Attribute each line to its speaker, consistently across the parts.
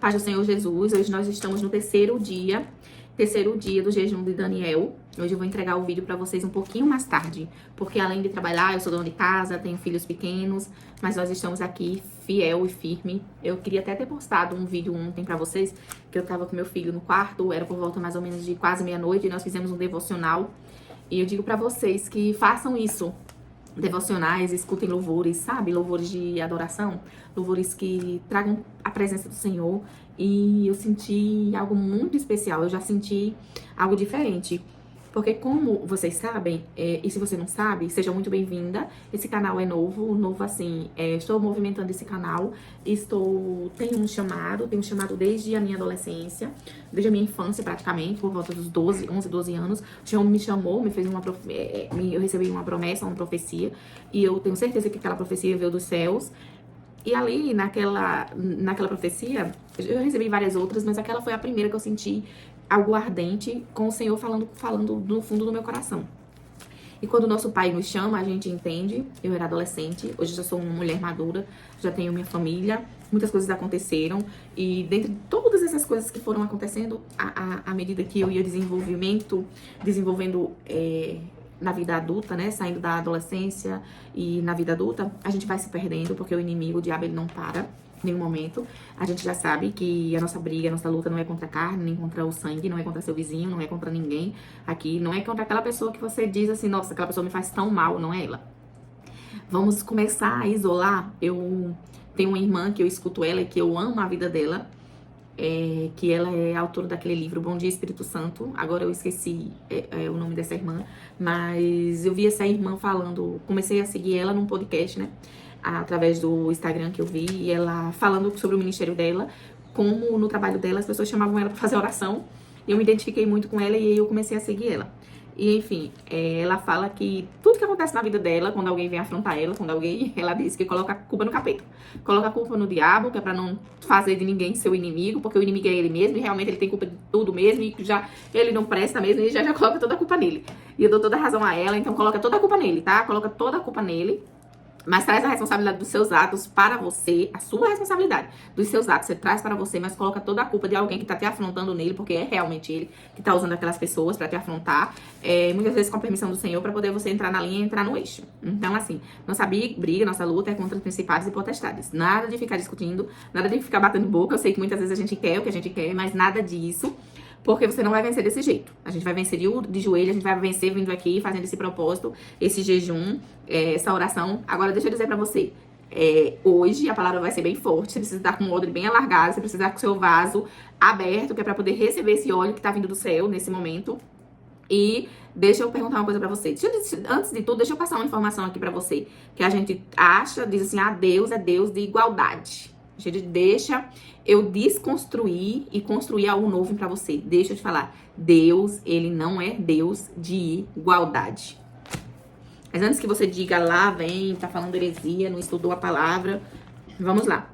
Speaker 1: Paz do Senhor Jesus, hoje nós estamos no terceiro dia do jejum de Daniel. Hoje eu vou entregar o vídeo pra vocês um pouquinho mais tarde, porque além de trabalhar, eu sou dona de casa, tenho filhos pequenos, mas nós estamos aqui fiel e firme. Eu queria até ter postado um vídeo ontem pra vocês, que eu tava com meu filho no quarto, era por volta mais ou menos de quase meia-noite, e nós fizemos um devocional. E eu digo pra vocês que façam isso. Devocionais, escutem louvores, sabe? Louvores de adoração, louvores que tragam a presença do Senhor. E eu senti algo muito especial, eu já senti algo diferente. Porque como vocês sabem, e se você não sabe, seja muito bem-vinda. Esse canal é novo assim, estou movimentando esse canal, tenho um chamado desde a minha adolescência, desde a minha infância praticamente, por volta dos 11, 12 anos. O Senhor me chamou, me fez eu recebi uma promessa, uma profecia, e eu tenho certeza que aquela profecia veio dos céus. E ali, naquela profecia, eu recebi várias outras, mas aquela foi a primeira que eu senti algo ardente com o Senhor falando do fundo do meu coração. E quando o nosso Pai nos chama, a gente entende. Eu era adolescente, hoje já sou uma mulher madura, já tenho minha família, muitas coisas aconteceram. E dentre todas essas coisas que foram acontecendo, à medida que eu ia desenvolvendo na vida adulta, né, saindo da adolescência e na vida adulta, a gente vai se perdendo, porque o inimigo, o diabo, ele não para em nenhum momento. A gente já sabe que a nossa briga, a nossa luta não é contra a carne, nem contra o sangue, não é contra seu vizinho, não é contra ninguém aqui, não é contra aquela pessoa que você diz assim, nossa, aquela pessoa me faz tão mal, não é ela. Vamos começar a isolar. Eu tenho uma irmã que eu escuto ela e que eu amo a vida dela, que ela é autora daquele livro Bom Dia Espírito Santo. Agora eu esqueci o nome dessa irmã, mas eu vi essa irmã falando, comecei a seguir ela num podcast, né, através do Instagram que eu vi, e ela falando sobre o ministério dela, como no trabalho dela as pessoas chamavam ela para fazer oração, e eu me identifiquei muito com ela e aí eu comecei a seguir ela. E enfim, ela fala que tudo que acontece na vida dela, quando alguém vem afrontar ela, ela diz que coloca a culpa no capeta, coloca a culpa no diabo, que é pra não fazer de ninguém seu inimigo, porque o inimigo é ele mesmo, e realmente ele tem culpa de tudo mesmo, e já ele não presta mesmo, e já coloca toda a culpa nele. E eu dou toda a razão a ela, então coloca toda a culpa nele, tá? Coloca toda a culpa nele. Mas traz a responsabilidade dos seus atos para você, a sua responsabilidade dos seus atos, você traz para você, mas coloca toda a culpa de alguém que tá te afrontando nele, porque é realmente ele que tá usando aquelas pessoas para te afrontar, muitas vezes com a permissão do Senhor, para poder você entrar na linha e entrar no eixo. Então, assim, nossa briga, nossa luta é contra os principados e potestades. Nada de ficar discutindo, nada de ficar batendo boca. Eu sei que muitas vezes a gente quer o que a gente quer, mas nada disso. Porque você não vai vencer desse jeito. A gente vai vencer de joelho, a gente vai vencer vindo aqui, fazendo esse propósito, esse jejum, essa oração. Agora, deixa eu dizer pra você. Hoje a palavra vai ser bem forte. Você precisa estar com o odre bem alargado, você precisa estar com o seu vaso aberto, que é pra poder receber esse óleo que tá vindo do céu nesse momento. E deixa eu perguntar uma coisa pra você. Antes de tudo, deixa eu passar uma informação aqui pra você. Que a gente diz assim, Deus é Deus de igualdade. A gente deixa eu desconstruir e construir algo novo pra você. Deixa eu te falar. Deus, ele não é Deus de igualdade. Mas antes que você diga lá, vem, tá falando heresia, não estudou a palavra. Vamos lá.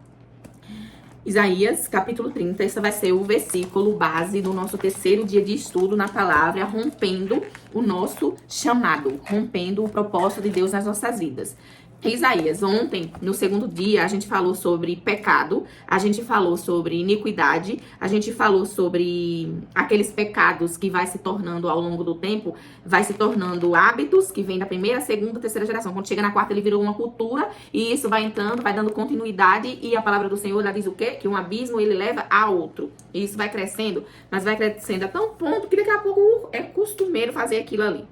Speaker 1: Isaías, capítulo 30. Esse vai ser o versículo base do nosso terceiro dia de estudo na palavra, rompendo o nosso chamado, rompendo o propósito de Deus nas nossas vidas. Isaías, ontem, no segundo dia, a gente falou sobre pecado, a gente falou sobre iniquidade, a gente falou sobre aqueles pecados que vai se tornando ao longo do tempo, vai se tornando hábitos que vem da primeira, segunda, terceira geração. Quando chega na quarta, ele virou uma cultura e isso vai entrando, vai dando continuidade e a palavra do Senhor ela diz o quê? Que um abismo ele leva a outro. E isso vai crescendo, mas vai crescendo a tão ponto que daqui a pouco é costumeiro fazer aquilo ali.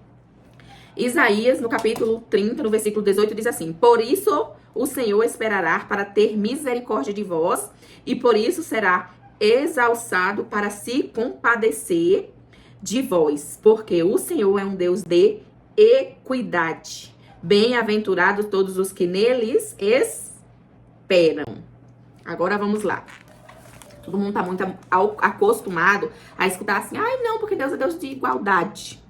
Speaker 1: Isaías, no capítulo 30, no versículo 18, diz assim: Por isso o Senhor esperará para ter misericórdia de vós, e por isso será exalçado para se compadecer de vós, porque o Senhor é um Deus de equidade. Bem-aventurados todos os que neles esperam. Agora vamos lá. Todo mundo tá muito acostumado a escutar assim, não, porque Deus é Deus de igualdade.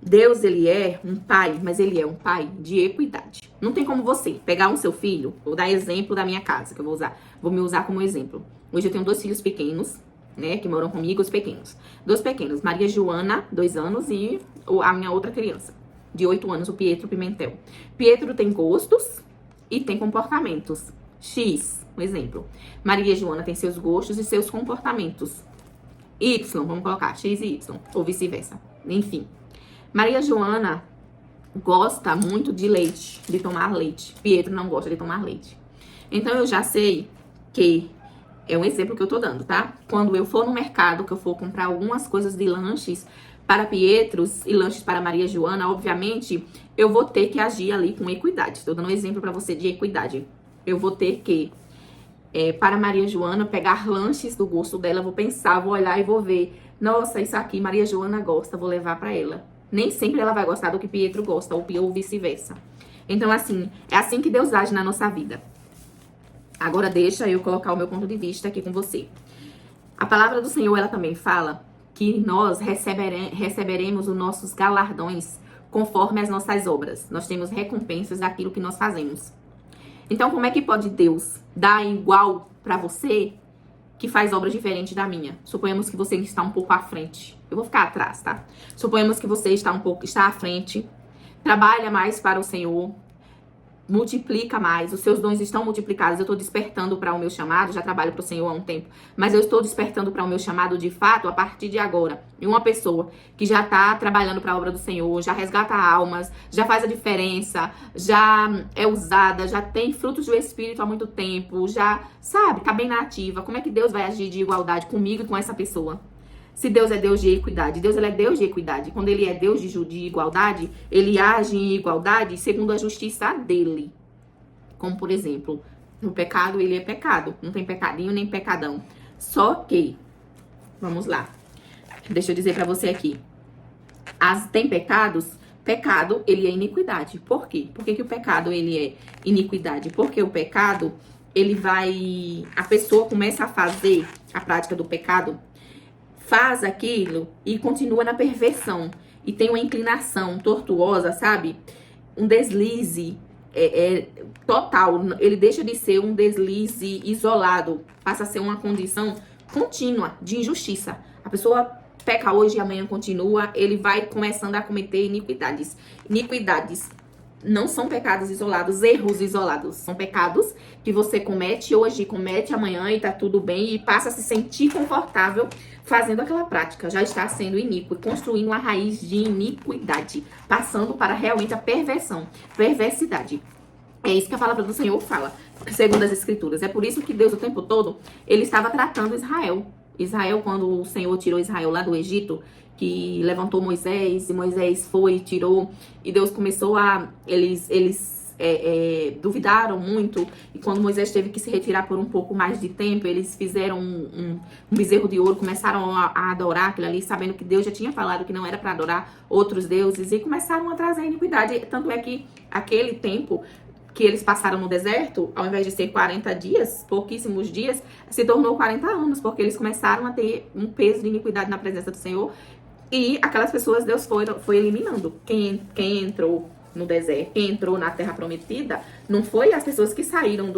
Speaker 1: Deus, ele é um pai, mas ele é um pai de equidade. Não tem como você pegar seu filho, vou dar exemplo da minha casa, que eu vou me usar como exemplo. Hoje eu tenho 2 filhos pequenos, né, que moram comigo, os pequenos. 2 pequenos, Maria Joana, 2 anos, e a minha outra criança, de 8 anos, o Pietro Pimentel. Pietro tem gostos e tem comportamentos X. Um exemplo. Maria Joana tem seus gostos e seus comportamentos. Y, vamos colocar X e Y, ou vice-versa. Enfim. Maria Joana gosta muito de leite, de tomar leite. Pietro não gosta de tomar leite. Então, eu já sei que é um exemplo que eu tô dando, tá? Quando eu for no mercado, que eu for comprar algumas coisas de lanches para Pietros e lanches para Maria Joana, obviamente, eu vou ter que agir ali com equidade. Tô dando um exemplo para você de equidade. Eu vou ter que, para Maria Joana, pegar lanches do gosto dela, vou pensar, vou olhar e vou ver. Nossa, isso aqui Maria Joana gosta, vou levar para ela. Nem sempre ela vai gostar do que Pietro gosta, ou vice-versa. Então, assim, é assim que Deus age na nossa vida. Agora deixa eu colocar o meu ponto de vista aqui com você. A palavra do Senhor, ela também fala que nós receberemos os nossos galardões conforme as nossas obras. Nós temos recompensas daquilo que nós fazemos. Então, como é que pode Deus dar igual para você que faz obras diferentes da minha? Suponhamos que você está um pouco à frente. Eu vou ficar atrás, tá? Suponhamos que você está à frente, trabalha mais para o Senhor, multiplica mais, os seus dons estão multiplicados. Eu estou despertando para o meu chamado, já trabalho para o Senhor há um tempo, mas eu estou despertando para o meu chamado de fato a partir de agora. E uma pessoa que já está trabalhando para a obra do Senhor, já resgata almas, já faz a diferença, já é usada, já tem frutos do Espírito há muito tempo, já, sabe, tá bem na ativa. Como é que Deus vai agir de igualdade comigo e com essa pessoa? Se Deus é Deus de equidade, Deus ele é Deus de equidade. Quando ele é Deus de igualdade, ele age em igualdade segundo a justiça dele. Como, por exemplo, o pecado, ele é pecado. Não tem pecadinho nem pecadão. Só que, vamos lá. Deixa eu dizer pra você aqui. Tem pecados, pecado, ele é iniquidade. Por quê? Por que o pecado, ele é iniquidade? Porque o pecado, ele vai... A pessoa começa a fazer a prática do pecado, faz aquilo e continua na perversão. E tem uma inclinação tortuosa, sabe? Um deslize total. Ele deixa de ser um deslize isolado. Passa a ser uma condição contínua de injustiça. A pessoa peca hoje e amanhã continua. Ele vai começando a cometer iniquidades. Iniquidades não são pecados isolados, erros isolados. São pecados que você comete hoje, comete amanhã e tá tudo bem. E passa a se sentir confortável fazendo aquela prática. Já está sendo iníquo, construindo uma raiz de iniquidade. Passando para realmente a perversão, perversidade. É isso que a palavra do Senhor fala, segundo as Escrituras. É por isso que Deus, o tempo todo, ele estava tratando Israel. Israel, quando o Senhor tirou Israel lá do Egito, que levantou Moisés, e Moisés foi e tirou, e Deus começou a... Eles duvidaram muito, e quando Moisés teve que se retirar por um pouco mais de tempo, eles fizeram um bezerro de ouro, começaram a adorar aquilo ali, sabendo que Deus já tinha falado que não era para adorar outros deuses, e começaram a trazer iniquidade. Tanto é que aquele tempo que eles passaram no deserto, ao invés de ser 40 dias, pouquíssimos dias, se tornou 40 anos, porque eles começaram a ter um peso de iniquidade na presença do Senhor, e aquelas pessoas Deus foi eliminando. Quem entrou no deserto, quem entrou na terra prometida, não foi as pessoas que saíram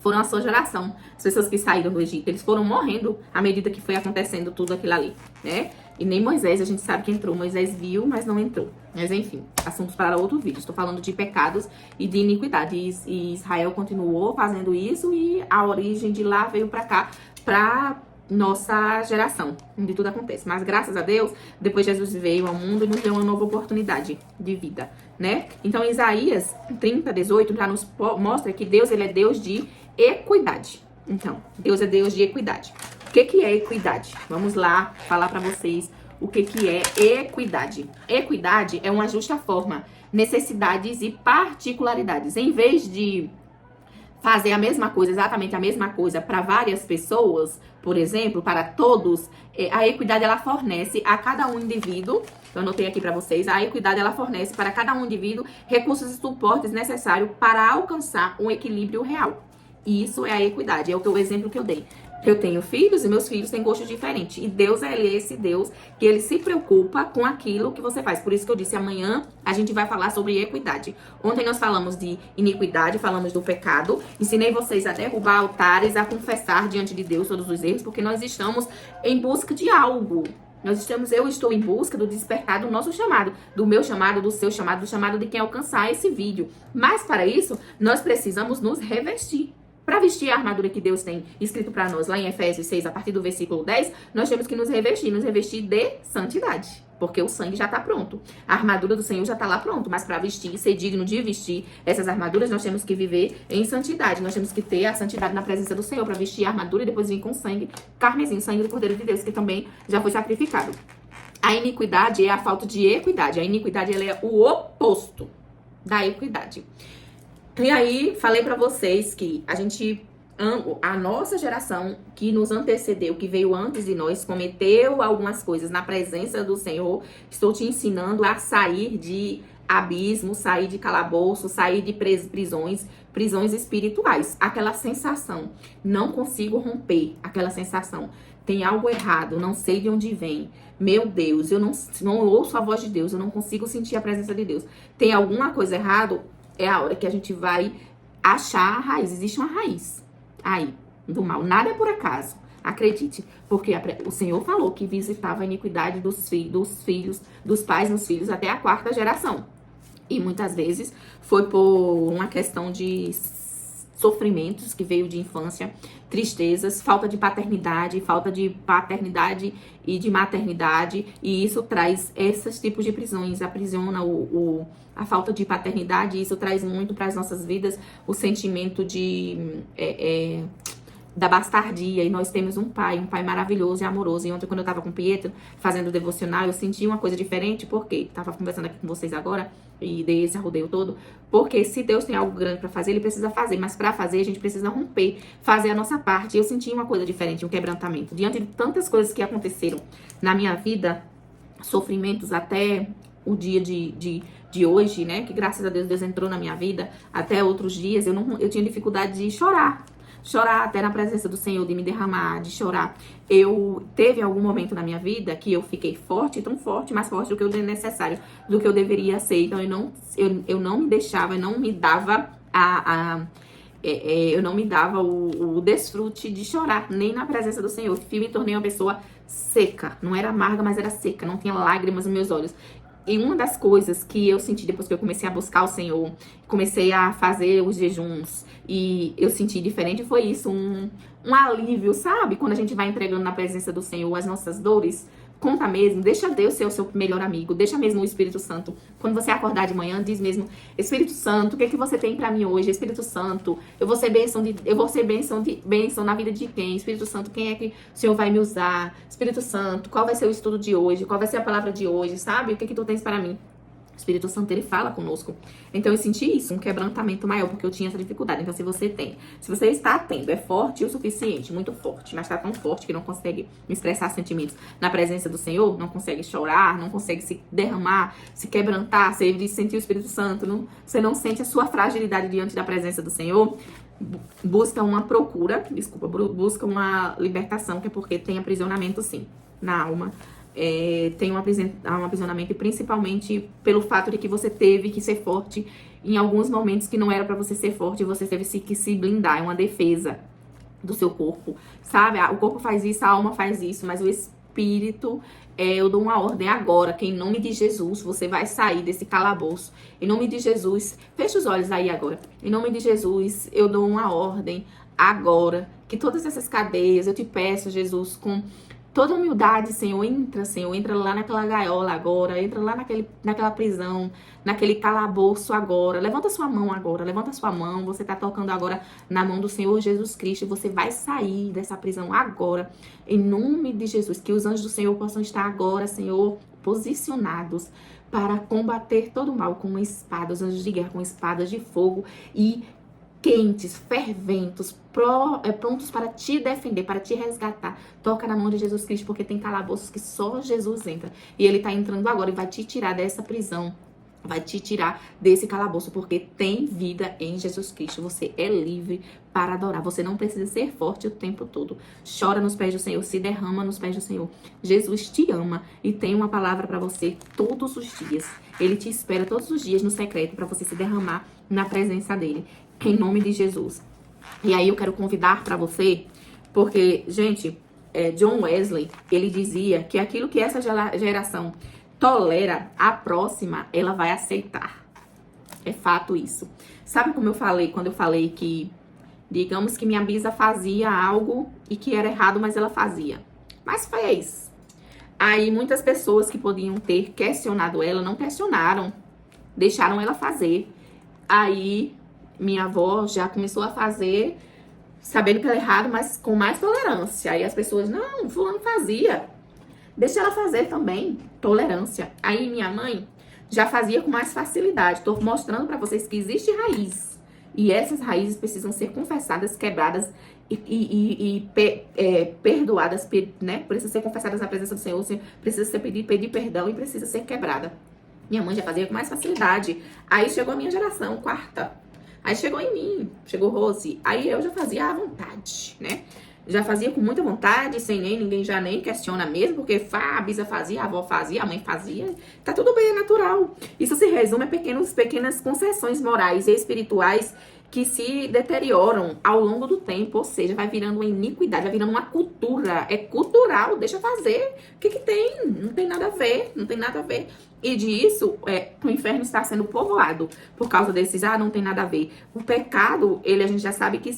Speaker 1: foram a sua geração, as pessoas que saíram do Egito, eles foram morrendo à medida que foi acontecendo tudo aquilo ali, né? E nem Moisés, a gente sabe que entrou. Moisés viu, mas não entrou. Mas enfim, assuntos para outro vídeo. Estou falando de pecados e de iniquidade. E Israel continuou fazendo isso e a origem de lá veio para cá, para nossa geração, onde tudo acontece. Mas graças a Deus, depois Jesus veio ao mundo e nos deu uma nova oportunidade de vida, né? Então Isaías 30:18 já nos mostra que Deus, ele é Deus de equidade. Então, Deus é Deus de equidade. O que é equidade? Vamos lá falar para vocês o que é equidade. Equidade é uma justa forma, necessidades e particularidades. Em vez de fazer a mesma coisa, exatamente a mesma coisa para várias pessoas, por exemplo, para todos, a equidade ela fornece a cada um indivíduo, eu anotei aqui para vocês, a equidade ela fornece para cada um indivíduo recursos e suportes necessários para alcançar um equilíbrio real. E isso é a equidade, é o exemplo que eu dei. Eu tenho filhos e meus filhos têm gostos diferentes. E Deus é esse Deus que ele se preocupa com aquilo que você faz. Por isso que eu disse, amanhã a gente vai falar sobre equidade. Ontem nós falamos de iniquidade, falamos do pecado. Ensinei vocês a derrubar altares, a confessar diante de Deus todos os erros, porque nós estamos em busca de algo. Eu estou em busca do despertar do nosso chamado, do meu chamado, do seu chamado, do chamado de quem alcançar esse vídeo. Mas para isso, nós precisamos nos revestir. Para vestir a armadura que Deus tem escrito para nós lá em Efésios 6, a partir do versículo 10, nós temos que nos revestir de santidade. Porque o sangue já está pronto. A armadura do Senhor já está lá pronto. Mas para vestir, ser digno de vestir essas armaduras, nós temos que viver em santidade. Nós temos que ter a santidade na presença do Senhor para vestir a armadura e depois vir com sangue carmesim, sangue do Cordeiro de Deus, que também já foi sacrificado. A iniquidade é a falta de equidade. A iniquidade ela é o oposto da equidade. E aí, falei para vocês que a nossa geração que nos antecedeu, que veio antes de nós, cometeu algumas coisas na presença do Senhor. Estou te ensinando a sair de abismo, sair de calabouço, sair de prisões espirituais. Aquela sensação, não consigo romper, aquela sensação, tem algo errado, não sei de onde vem. Meu Deus, eu não ouço a voz de Deus, eu não consigo sentir a presença de Deus. Tem alguma coisa errada, é a hora que a gente vai achar a raiz. Existe uma raiz aí do mal. Nada é por acaso. Acredite. Porque o Senhor falou que visitava a iniquidade dos pais nos filhos até a 4ª geração. E muitas vezes foi por uma questão de sofrimentos que veio de infância, tristezas, falta de paternidade e de maternidade, e isso traz esses tipos de prisões, aprisiona a falta de paternidade, e isso traz muito para as nossas vidas o sentimento da bastardia, e nós temos um pai maravilhoso e amoroso. E ontem, quando eu tava com o Pietro fazendo o devocional, eu senti uma coisa diferente, porque tava conversando aqui com vocês agora e dei esse rodeio todo, porque se Deus tem algo grande pra fazer, ele precisa fazer, mas pra fazer a gente precisa romper, fazer a nossa parte. E eu senti uma coisa diferente, um quebrantamento, diante de tantas coisas que aconteceram na minha vida, sofrimentos até o dia de hoje, né, que graças a Deus, Deus entrou na minha vida, até outros dias, eu tinha dificuldade de chorar até na presença do Senhor, de me derramar, de chorar. Teve algum momento na minha vida que eu fiquei forte, tão forte, mais forte do que o necessário, do que eu deveria ser. Então eu não me deixava, eu não me dava eu não me dava o desfrute de chorar, nem na presença do Senhor. Eu me tornei uma pessoa seca, não era amarga, mas era seca, não tinha lágrimas nos meus olhos. E uma das coisas que eu senti depois que eu comecei a buscar o Senhor, comecei a fazer os jejuns, e eu senti diferente, foi isso, um alívio, sabe? Quando a gente vai entregando na presença do Senhor as nossas dores, conta mesmo, deixa Deus ser o seu melhor amigo, deixa mesmo o Espírito Santo. Quando você acordar de manhã, diz mesmo: Espírito Santo, o que é que você tem pra mim hoje? Espírito Santo, eu vou ser bênção na vida de quem? Espírito Santo, quem é que o Senhor vai me usar? Espírito Santo, qual vai ser o estudo de hoje? Qual vai ser a palavra de hoje, sabe? O que é que tu tens para mim? O Espírito Santo, ele fala conosco. Então eu senti isso, um quebrantamento maior, porque eu tinha essa dificuldade. Então se você está tendo, é forte o suficiente, muito forte, mas está tão forte que não consegue expressar sentimentos na presença do Senhor, não consegue chorar, não consegue se derramar, se quebrantar, você sentir o Espírito Santo, você não sente a sua fragilidade diante da presença do Senhor, busca uma libertação, que é porque tem aprisionamento sim, na alma. Tem um aprisionamento, principalmente pelo fato de que você teve que ser forte em alguns momentos que não era pra você ser forte, você teve que se blindar, é uma defesa do seu corpo, sabe? O corpo faz isso, a alma faz isso, mas o espírito, eu dou uma ordem agora, que em nome de Jesus, você vai sair desse calabouço, em nome de Jesus, fecha os olhos aí agora, em nome de Jesus, eu dou uma ordem agora, que todas essas cadeias, eu te peço, Jesus, com toda humildade, Senhor, entra lá naquela gaiola agora, entra lá naquela prisão, naquele calabouço agora. Levanta sua mão agora, você tá tocando agora na mão do Senhor Jesus Cristo, você vai sair dessa prisão agora, em nome de Jesus, que os anjos do Senhor possam estar agora, Senhor, posicionados para combater todo o mal com uma espada, os anjos de guerra com espadas de fogo e quentes, ferventos, prontos para te defender, para te resgatar. Toca na mão de Jesus Cristo, porque tem calabouços que só Jesus entra. E ele tá entrando agora e vai te tirar dessa prisão, vai te tirar desse calabouço, porque tem vida em Jesus Cristo. Você é livre para adorar. Você não precisa ser forte o tempo todo. Chora nos pés do Senhor, se derrama nos pés do Senhor. Jesus te ama e tem uma palavra para você todos os dias. Ele te espera todos os dias no secreto para você se derramar na presença dele. Em nome de Jesus. E aí eu quero convidar para você, porque, gente, John Wesley, ele dizia que aquilo que essa geração tolera, a próxima, ela vai aceitar. É fato isso. Sabe como eu falei, quando eu falei que Digamos que minha bisa fazia algo e que era errado, mas ela fazia. Mas fez. Aí muitas pessoas que podiam ter questionado ela, não questionaram. Deixaram ela fazer. Aí minha avó já começou a fazer, sabendo que era errado, mas com mais tolerância. Aí as pessoas, não, fulano fazia. Deixa ela fazer também. Tolerância. Aí minha mãe já fazia com mais facilidade. Tô mostrando pra vocês que existe raiz. E essas raízes precisam ser confessadas, quebradas perdoadas, né? Precisa ser confessadas na presença do Senhor, precisa ser pedir perdão e precisa ser quebrada. Minha mãe já fazia com mais facilidade. Aí chegou a minha geração, quarta. Aí chegou em mim, chegou Rose. Aí eu já fazia à vontade, né? Já fazia com muita vontade, sem ninguém já nem questiona mesmo, porque a bisa fazia, a avó fazia, a mãe fazia. Tá tudo bem, é natural. Isso se resume a pequenas concessões morais e espirituais que se deterioram ao longo do tempo, ou seja, vai virando uma iniquidade, vai virando uma cultura, é cultural, deixa fazer, o que tem? Não tem nada a ver, não tem nada a ver. E disso, o inferno está sendo povoado por causa desses, não tem nada a ver. O pecado, a gente já sabe que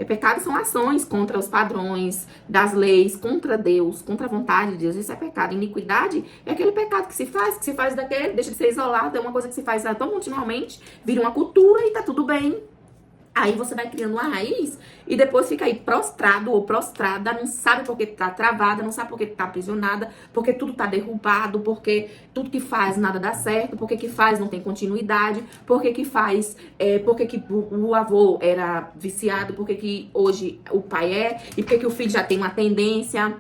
Speaker 1: pecado são ações contra os padrões das leis, contra Deus, contra a vontade de Deus, isso é pecado. Iniquidade é aquele pecado que se faz daquele, deixa de ser isolado, é uma coisa que se faz tão continuamente, vira uma cultura e tá tudo bem. Aí você vai criando uma raiz e depois fica aí prostrado ou prostrada, não sabe por que tá travada, não sabe por que tá aprisionada, porque tudo tá derrubado, porque tudo que faz nada dá certo, porque que faz não tem continuidade, porque que faz, porque que o avô era viciado, porque que hoje o pai e porque que o filho já tem uma tendência.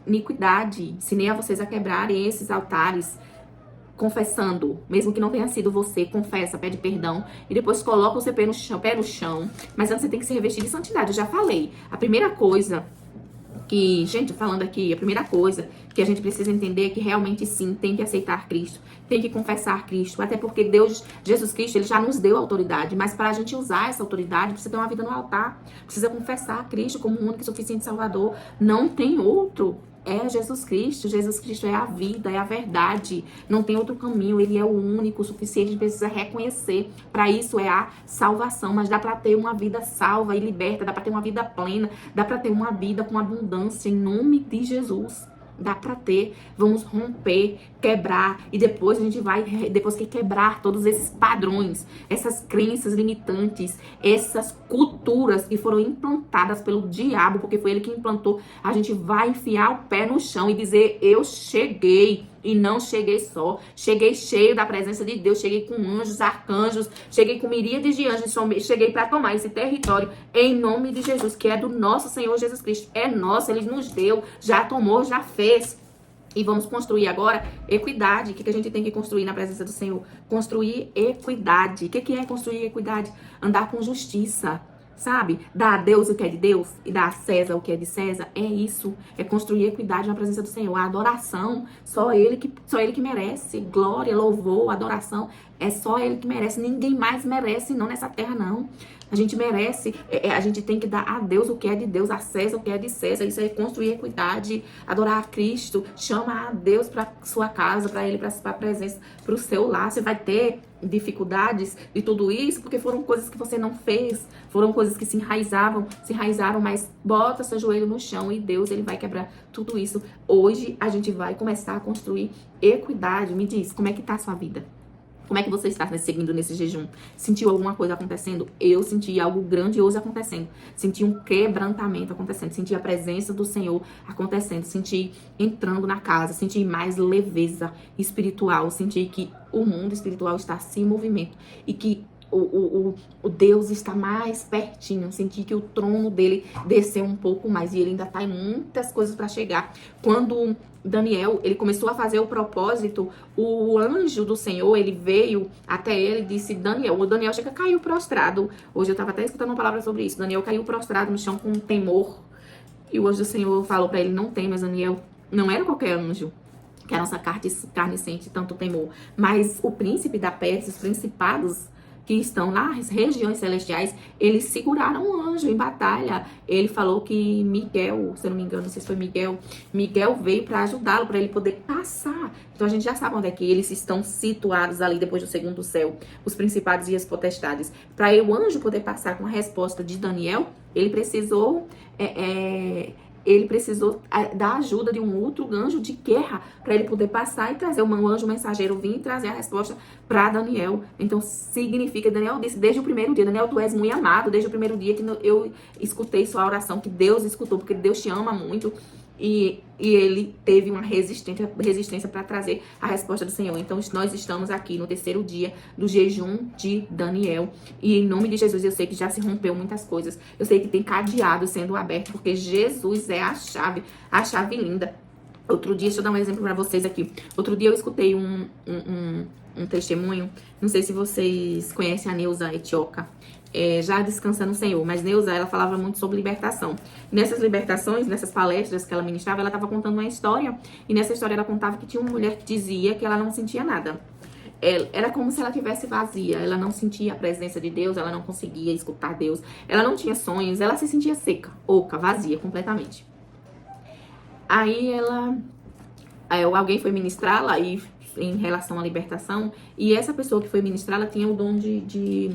Speaker 1: Iniquidade, ensinei a vocês a quebrarem esses altares, confessando, mesmo que não tenha sido você, confessa, pede perdão e depois coloca o seu pé no chão. Mas antes você tem que se revestir de santidade. Eu já falei. A primeira coisa que, gente, falando aqui, a primeira coisa que a gente precisa entender é que realmente sim, tem que aceitar Cristo, tem que confessar Cristo, até porque Deus, Jesus Cristo, ele já nos deu autoridade, mas para a gente usar essa autoridade, precisa ter uma vida no altar, precisa confessar Cristo como o único e suficiente Salvador, não tem outro. É Jesus Cristo é a vida, é a verdade, não tem outro caminho, ele é o único, o suficiente, a gente precisa reconhecer, para isso é a salvação, mas dá para ter uma vida salva e liberta, dá para ter uma vida plena, dá para ter uma vida com abundância em nome de Jesus. Dá pra ter, vamos romper, quebrar e depois a gente vai, depois que quebrar todos esses padrões, essas crenças limitantes, essas culturas que foram implantadas pelo diabo, porque foi ele que implantou, a gente vai enfiar o pé no chão e dizer, eu cheguei. E não cheguei só, cheguei cheio da presença de Deus, cheguei com anjos, arcanjos, cheguei com miríades de anjos, cheguei para tomar esse território em nome de Jesus, que é do nosso Senhor Jesus Cristo. É nosso, Ele nos deu, já tomou, já fez. E vamos construir agora equidade. O que a gente tem que construir na presença do Senhor? Construir equidade. O que é construir equidade? Andar com justiça. Sabe? Dar a Deus o que é de Deus e dar a César o que é de César. É isso. É construir equidade na presença do Senhor. A adoração, só ele que merece. Glória, louvor, adoração. É só ele que merece. Ninguém mais merece, não nessa terra, não. A gente merece, a gente tem que dar a Deus o que é de Deus, a César o que é de César. Isso é construir equidade, adorar a Cristo, chama a Deus para sua casa, para Ele, para a presença, para o seu lar. Você vai ter dificuldades de tudo isso, porque foram coisas que você não fez, foram coisas que se enraizaram, mas bota seu joelho no chão e Deus, Ele vai quebrar tudo isso. Hoje a gente vai começar a construir equidade. Me diz, como é que tá a sua vida? Como é que você está seguindo nesse jejum? Sentiu alguma coisa acontecendo? Eu senti algo grandioso acontecendo. Senti um quebrantamento acontecendo. Senti a presença do Senhor acontecendo. Senti entrando na casa. Senti mais leveza espiritual. Senti que o mundo espiritual está assim em movimento. E que o Deus está mais pertinho. Senti que o trono dele desceu um pouco mais. E ele ainda está em muitas coisas para chegar. Quando Daniel, ele começou a fazer o propósito, o anjo do Senhor, ele veio até ele e disse, Daniel, o Daniel chega, caiu prostrado. Hoje eu estava até escutando uma palavra sobre isso. Daniel caiu prostrado no chão com temor. E o anjo do Senhor falou para ele, não temas, Daniel. Não era qualquer anjo que a nossa carne sente tanto temor. Mas o príncipe da Pérsia, os principados que estão nas regiões celestiais, eles seguraram o anjo em batalha. Ele falou que Miguel, se eu não me engano, não sei se foi Miguel veio para ajudá-lo, para ele poder passar. Então a gente já sabe onde é que eles estão situados ali depois do segundo céu, os principados e as potestades. Para o anjo poder passar com a resposta de Daniel, ele precisou da ajuda de um outro anjo de guerra para ele poder passar e trazer um anjo mensageiro vir e trazer a resposta para Daniel. Então significa, Daniel disse desde o primeiro dia, Daniel, tu és muito amado, desde o primeiro dia que eu escutei sua oração, que Deus escutou, porque Deus te ama muito. E ele teve uma resistência para trazer a resposta do Senhor. Então, nós estamos aqui no terceiro dia do jejum de Daniel. E em nome de Jesus, eu sei que já se rompeu muitas coisas. Eu sei que tem cadeado sendo aberto, porque Jesus é a chave linda. Outro dia, deixa eu dar um exemplo para vocês aqui. Outro dia eu escutei um testemunho. Não sei se vocês conhecem a Neuza Etioca. Já descansa no Senhor, mas Neuza, ela falava muito sobre libertação. Nessas libertações, nessas palestras que ela ministrava, ela estava contando uma história, e nessa história ela contava que tinha uma mulher que dizia que ela não sentia nada. Era como se ela tivesse vazia, ela não sentia a presença de Deus, ela não conseguia escutar Deus, ela não tinha sonhos, ela se sentia seca, oca, vazia completamente. Aí alguém foi ministrá-la em relação à libertação, e essa pessoa que foi ministrá-la tinha o dom de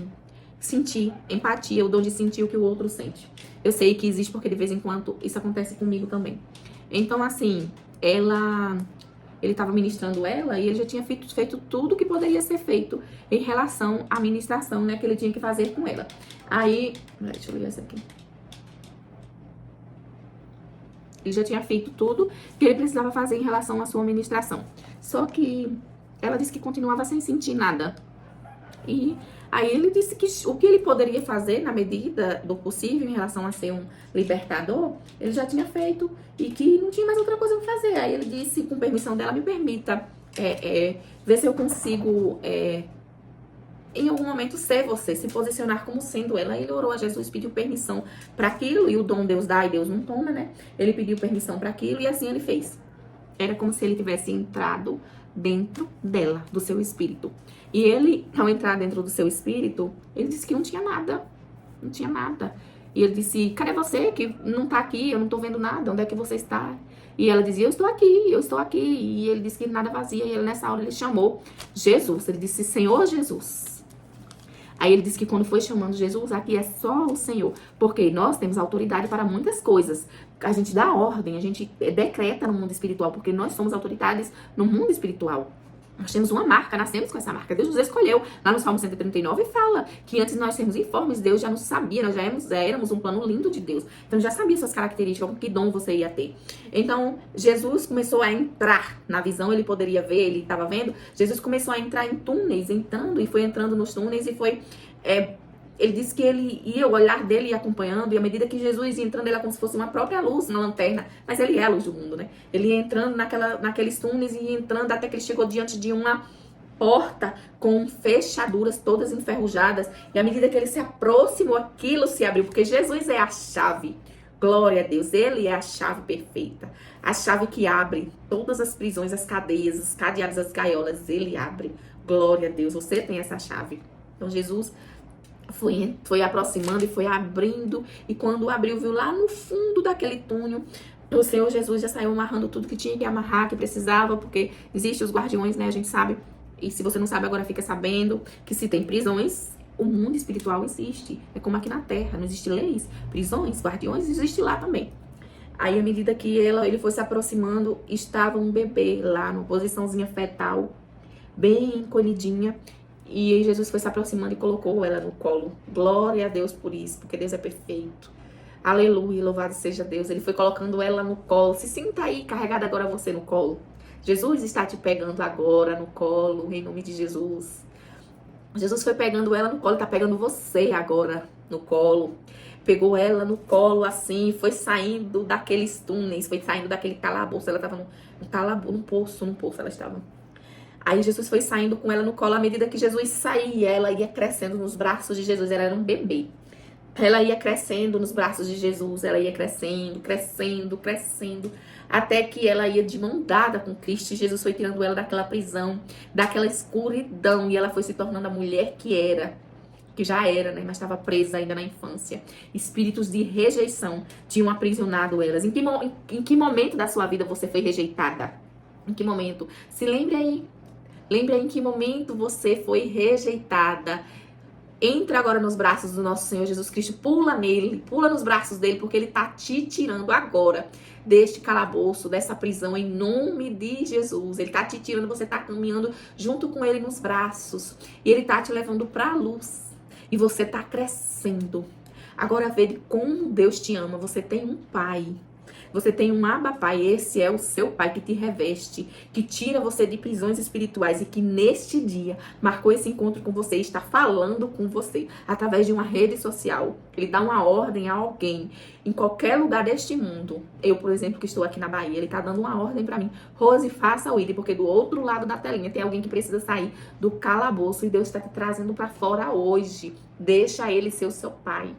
Speaker 1: sentir empatia, o dom de sentir o que o outro sente. Eu sei que existe porque de vez em quando isso acontece comigo também. Então, assim, ele estava ministrando ela e ele já tinha feito tudo que poderia ser feito em relação à ministração, né, que ele tinha que fazer com ela. Aí, deixa eu ler essa aqui. Ele já tinha feito tudo que ele precisava fazer em relação à sua ministração. Só que ela disse que continuava sem sentir nada. E aí ele disse que o que ele poderia fazer na medida do possível em relação a ser um libertador, ele já tinha feito e que não tinha mais outra coisa para fazer. Aí ele disse, com permissão dela, me permita ver se eu consigo em algum momento ser você, se posicionar como sendo ela. Ele orou a Jesus, pediu permissão para aquilo, e o dom Deus dá e Deus não toma, né? Ele pediu permissão para aquilo e assim ele fez. Era como se ele tivesse entrado dentro dela, do seu espírito. E ele, ao entrar dentro do seu espírito, ele disse que não tinha nada. Não tinha nada. E ele disse, cadê você que não tá aqui? Eu não tô vendo nada. Onde é que você está? E ela dizia, eu estou aqui. E ele disse que nada vazia. E ele, nessa hora, ele chamou Jesus. Ele disse, Senhor Jesus. Aí ele disse que quando foi chamando Jesus, aqui é só o Senhor. Porque nós temos autoridade para muitas coisas. A gente dá ordem, a gente decreta no mundo espiritual, porque nós somos autoridades no mundo espiritual. Nós temos uma marca, nascemos com essa marca. Deus nos escolheu. Lá no Salmo 139 fala que antes de nós sermos informes, Deus já nos sabia. Nós já éramos um plano lindo de Deus. Então, já sabia suas características, que dom você ia ter. Então, Jesus começou a entrar na visão. Ele poderia ver, ele estava vendo. Jesus começou a entrar em túneis, entrando. E foi entrando nos túneis e foi... ele disse que o olhar dele ia acompanhando, e à medida que Jesus ia entrando, ele era como se fosse uma própria luz na lanterna, mas ele é a luz do mundo, né? Ele ia entrando naqueles túneis e ia entrando até que ele chegou diante de uma porta com fechaduras todas enferrujadas, e à medida que ele se aproximou, aquilo se abriu, porque Jesus é a chave. Glória a Deus, ele é a chave perfeita, a chave que abre todas as prisões, as cadeias, os cadeados, as gaiolas, ele abre. Glória a Deus, você tem essa chave. Então Jesus foi aproximando e foi abrindo, e quando abriu, viu lá no fundo daquele túnel, o Senhor Jesus já saiu amarrando tudo que tinha que amarrar, que precisava, porque existem os guardiões, né, a gente sabe, e se você não sabe agora fica sabendo, que se tem prisões, o mundo espiritual existe, é como aqui na terra, não existe leis, prisões, guardiões, existe lá também. Aí à medida que ele foi se aproximando, estava um bebê lá, numa posiçãozinha fetal, bem encolhidinha. E aí Jesus foi se aproximando e colocou ela no colo. Glória a Deus por isso, porque Deus é perfeito. Aleluia, louvado seja Deus. Ele foi colocando ela no colo. Se sinta aí, carregada agora você no colo. Jesus está te pegando agora no colo, em nome de Jesus. Jesus foi pegando ela no colo, está pegando você agora no colo. Pegou ela no colo assim, foi saindo daqueles túneis, foi saindo daquele calabouço. Ela estava num poço ela estava. Aí Jesus foi saindo com ela no colo. À medida que Jesus saía, ela ia crescendo nos braços de Jesus. Ela era um bebê. Ela ia crescendo nos braços de Jesus. Ela ia crescendo, crescendo, crescendo. Até que ela ia de mão dada com Cristo. E Jesus foi tirando ela daquela prisão, daquela escuridão. E ela foi se tornando a mulher que era. que já era, né, mas estava presa ainda na infância. Espíritos de rejeição tinham aprisionado elas. Em que momento da sua vida você foi rejeitada? Em que momento? Se lembre aí. Lembre aí em que momento você foi rejeitada. Entra agora nos braços do nosso Senhor Jesus Cristo, pula nele, pula nos braços dele, porque ele tá te tirando agora deste calabouço, dessa prisão, em nome de Jesus. Ele tá te tirando, você tá caminhando junto com ele nos braços, e ele tá te levando pra luz, e você tá crescendo. Agora veja como Deus te ama. Você tem um pai. Você tem um Abba Pai, esse é o seu Pai que te reveste, que tira você de prisões espirituais e que neste dia marcou esse encontro com você, está falando com você através de uma rede social. Ele dá uma ordem a alguém em qualquer lugar deste mundo. Eu, por exemplo, que estou aqui na Bahia, ele está dando uma ordem para mim. Rose, faça o ID, porque do outro lado da telinha tem alguém que precisa sair do calabouço e Deus está te trazendo para fora hoje. Deixa ele ser o seu Pai.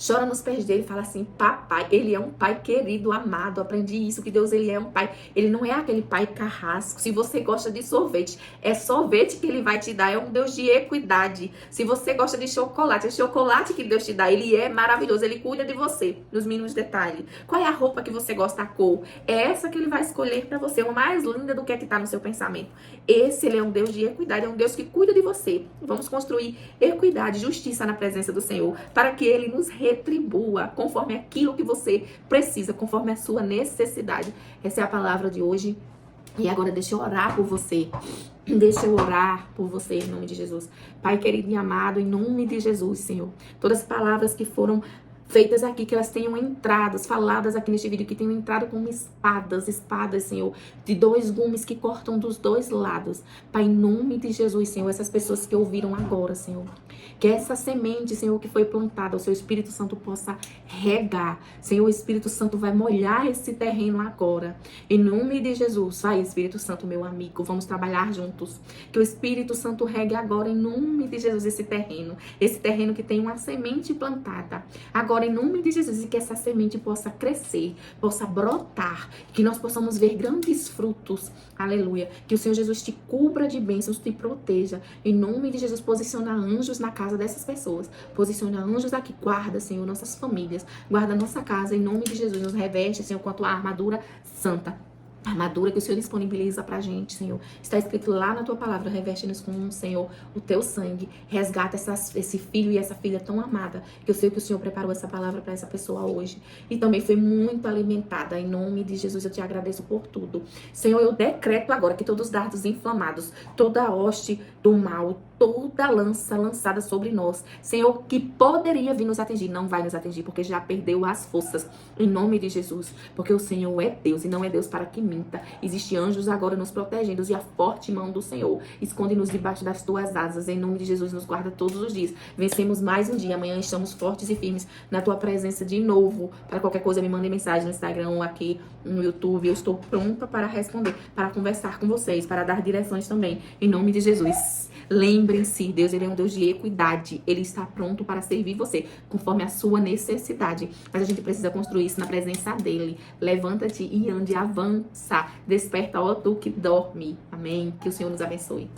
Speaker 1: Chora nos pés dele e fala assim: papai, ele é um pai querido, amado. Aprendi isso, que Deus, ele é um pai. Ele não é aquele pai carrasco. Se você gosta de sorvete, é sorvete que ele vai te dar. É um Deus de equidade. Se você gosta de chocolate, é chocolate que Deus te dá. Ele é maravilhoso. Ele cuida de você, nos mínimos detalhes. Qual é a roupa que você gosta, a cor? É essa que ele vai escolher pra você. Uma mais linda do que a que tá no seu pensamento. Esse, ele é um Deus de equidade. É um Deus que cuida de você. Vamos construir equidade, justiça na presença do Senhor, para que ele nos retribua conforme aquilo que você precisa, conforme a sua necessidade. Essa é a palavra de hoje. E agora deixa eu orar por você. Deixa eu orar por você em nome de Jesus. Pai querido e amado, em nome de Jesus, Senhor. Todas as palavras que foram feitas aqui, que elas tenham entradas, faladas aqui neste vídeo, que tenham entrado como espadas, Senhor, de 2 gumes que cortam dos 2 lados. Pai, em nome de Jesus, Senhor, essas pessoas que ouviram agora, Senhor, que essa semente, Senhor, que foi plantada, o seu Espírito Santo possa regar. Senhor, o Espírito Santo vai molhar esse terreno agora. Em nome de Jesus, vai, Espírito Santo, meu amigo, vamos trabalhar juntos. Que o Espírito Santo regue agora, em nome de Jesus, esse terreno que tem uma semente plantada. Agora, em nome de Jesus, e que essa semente possa crescer, possa brotar, que nós possamos ver grandes frutos. Aleluia. Que o Senhor Jesus te cubra de bênçãos, te proteja. Em nome de Jesus, posiciona anjos na casa dessas pessoas. Posiciona anjos aqui. Guarda, Senhor, nossas famílias. Guarda nossa casa. Em nome de Jesus, nos reveste, Senhor, quanto a armadura santa. A armadura que o Senhor disponibiliza pra gente, Senhor. Está escrito lá na tua palavra: reveste-nos com, Senhor, o teu sangue. Resgata esse filho e essa filha tão amada, que eu sei que o Senhor preparou essa palavra para essa pessoa hoje. E também foi muito alimentada. Em nome de Jesus, eu te agradeço por tudo. Senhor, eu decreto agora que todos os dardos inflamados, toda a hoste do mal, toda lança lançada sobre nós, Senhor, que poderia vir nos atingir, não vai nos atingir, porque já perdeu as forças. Em nome de Jesus. Porque o Senhor é Deus e não é Deus para que minta. Existem anjos agora nos protegendo e a forte mão do Senhor esconde-nos debaixo das tuas asas. Em nome de Jesus, nos guarda todos os dias. Vencemos mais um dia. Amanhã estamos fortes e firmes na tua presença de novo. Para qualquer coisa, me mandem mensagem no Instagram ou aqui no YouTube. Eu estou pronta para responder, para conversar com vocês, para dar direções também. Em nome de Jesus. Lembrem-se, Deus, ele é um Deus de equidade. Ele está pronto para servir você, conforme a sua necessidade. Mas a gente precisa construir isso na presença dele. Levanta-te e ande, avança. Desperta, ó tu que dorme. Amém. Que o Senhor nos abençoe.